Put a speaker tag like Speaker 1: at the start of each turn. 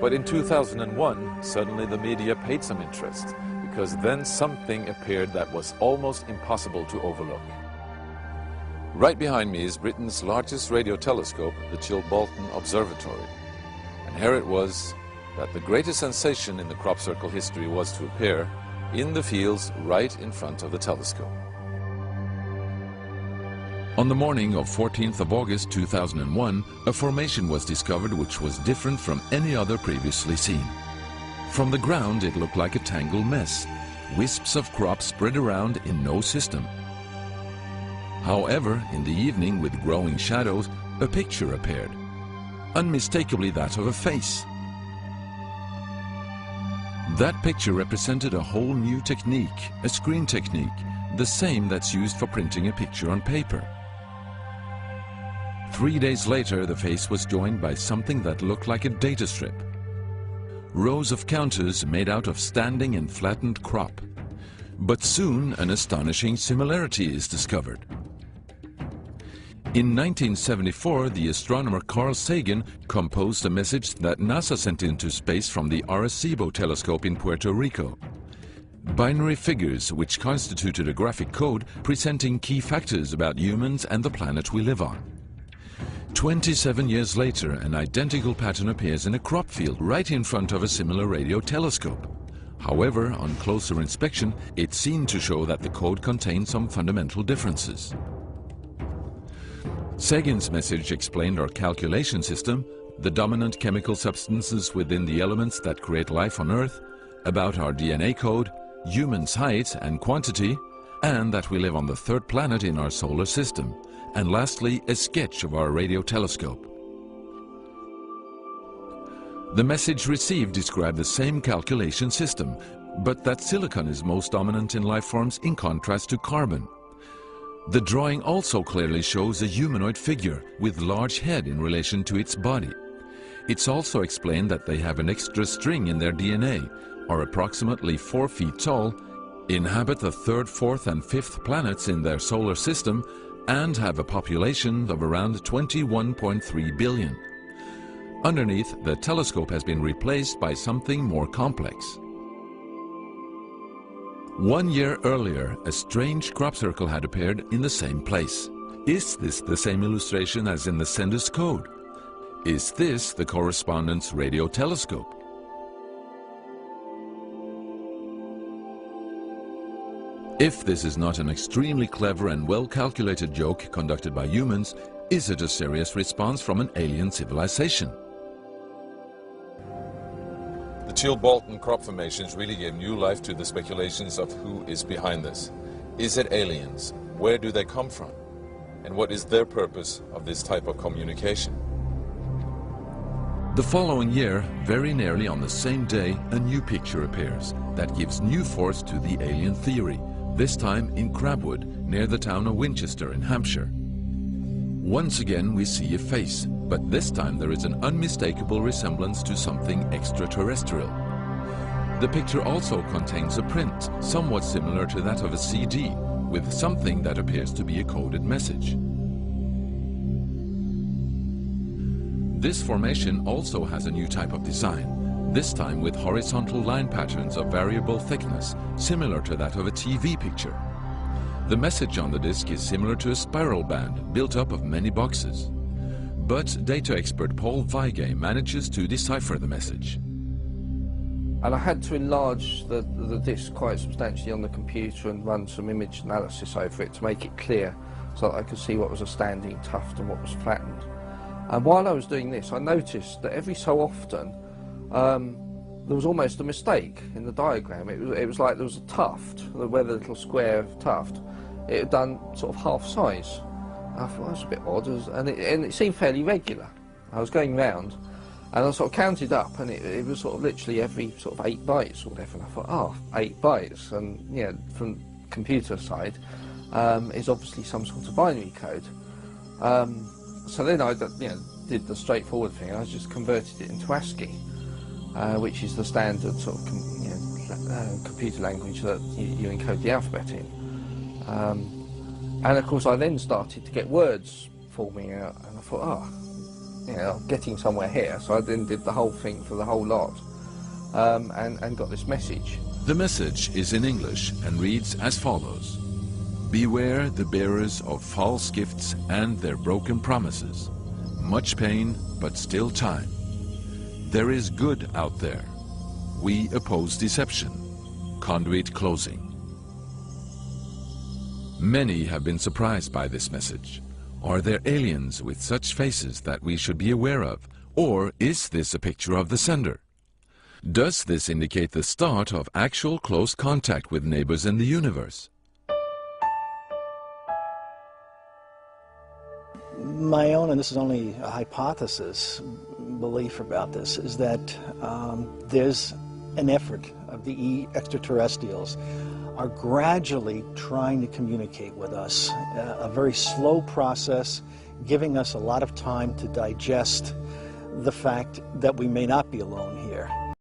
Speaker 1: But in 2001, suddenly the media paid some interest, because then something appeared that was almost impossible to overlook. Right behind me is Britain's largest radio telescope, the Chilbolton Observatory. And here it was that the greatest sensation in the crop circle history was to appear in the fields right in front of the telescope. On the morning of 14th of August 2001, a formation was discovered which was different from any other previously seen. From the ground it looked like a tangled mess, wisps of crop spread around in no system. However, in the evening, with growing shadows, a picture appeared, unmistakably that of a face. That picture represented a whole new technique, a screen technique, the same that's used for printing a picture on paper. 3 days later, the face was joined by something that looked like a data strip. Rows of counters made out of standing and flattened crop. But soon an astonishing similarity is discovered. In 1974, the astronomer Carl Sagan composed a message that NASA sent into space from the Arecibo telescope in Puerto Rico. Binary figures which constituted a graphic code presenting key factors about humans and the planet we live on. 27 years later, an identical pattern appears in a crop field right in front of a similar radio telescope. However, on closer inspection, it seemed to show that the code contained some fundamental differences. Sagan's message explained our calculation system, the dominant chemical substances within the elements that create life on Earth, about our DNA code, humans' height and quantity, and that we live on the third planet in our solar system, and lastly, a sketch of our radio telescope. The message received described the same calculation system, but that silicon is most dominant in life forms in contrast to carbon. The drawing also clearly shows a humanoid figure with large head in relation to its body. It's also explained that they have an extra string in their DNA, are approximately 4 feet tall, inhabit the third, fourth and fifth planets in their solar system, and have a population of around 21.3 billion. Underneath, the telescope has been replaced by something more complex. 1 year earlier, a strange crop circle had appeared in the same place. Is this the same illustration as in the sender's code? Is this the correspondent's radio telescope? If this is not an extremely clever and well-calculated joke conducted by humans, is it a serious response from an alien civilization? The Chilbolton crop formations really gave new life to the speculations of who is behind this. Is it aliens? Where do they come from? And what is their purpose of this type of communication? The following year, very nearly on the same day, a new picture appears that gives new force to the alien theory, this time in Crabwood, near the town of Winchester in Hampshire. Once again we see a face, but this time there is an unmistakable resemblance to something extraterrestrial. The picture also contains a print, somewhat similar to that of a CD, with something that appears to be a coded message. This formation also has a new type of design, this time with horizontal line patterns of variable thickness, similar to that of a TV picture. The message on the disc is similar to a spiral band built up of many boxes. But data expert Paul Weige manages to decipher the message.
Speaker 2: And I had to enlarge the disc quite substantially on the computer and run some image analysis over it to make it clear so that I could see what was a standing tuft and what was flattened. And while I was doing this, I noticed that every so often there was almost a mistake in the diagram. It was like there was a tuft, where the little square tuft, it had done sort of half size. I thought that was a bit odd, and it seemed fairly regular. I was going round, and I sort of counted up, and it was sort of literally every sort of 8 bytes or whatever. And I thought, oh, 8 bytes, and yeah, from computer side, is obviously some sort of binary code. So then I did the straightforward thing. I just converted it into ASCII, which is the standard sort of computer language that you encode the alphabet in. And of course I then started to get words forming out, and I thought, oh, you know, getting somewhere here. So I then did the whole thing for the whole lot, and got this message.
Speaker 1: The message is in English and reads as follows. Beware the bearers of false gifts and their broken promises. Much pain, but still time. There is good out there. We oppose deception. Conduit closing. Many have been surprised by this message. Are there aliens with such faces that we should be aware of? Or is this a picture of the sender? Does this indicate the start of actual close contact with neighbors in the universe?
Speaker 3: My own, and this is only a hypothesis, belief about this, is that there's an effort of the extraterrestrials are gradually trying to communicate with us. A very slow process, giving us a lot of time to digest the fact that we may not be alone here.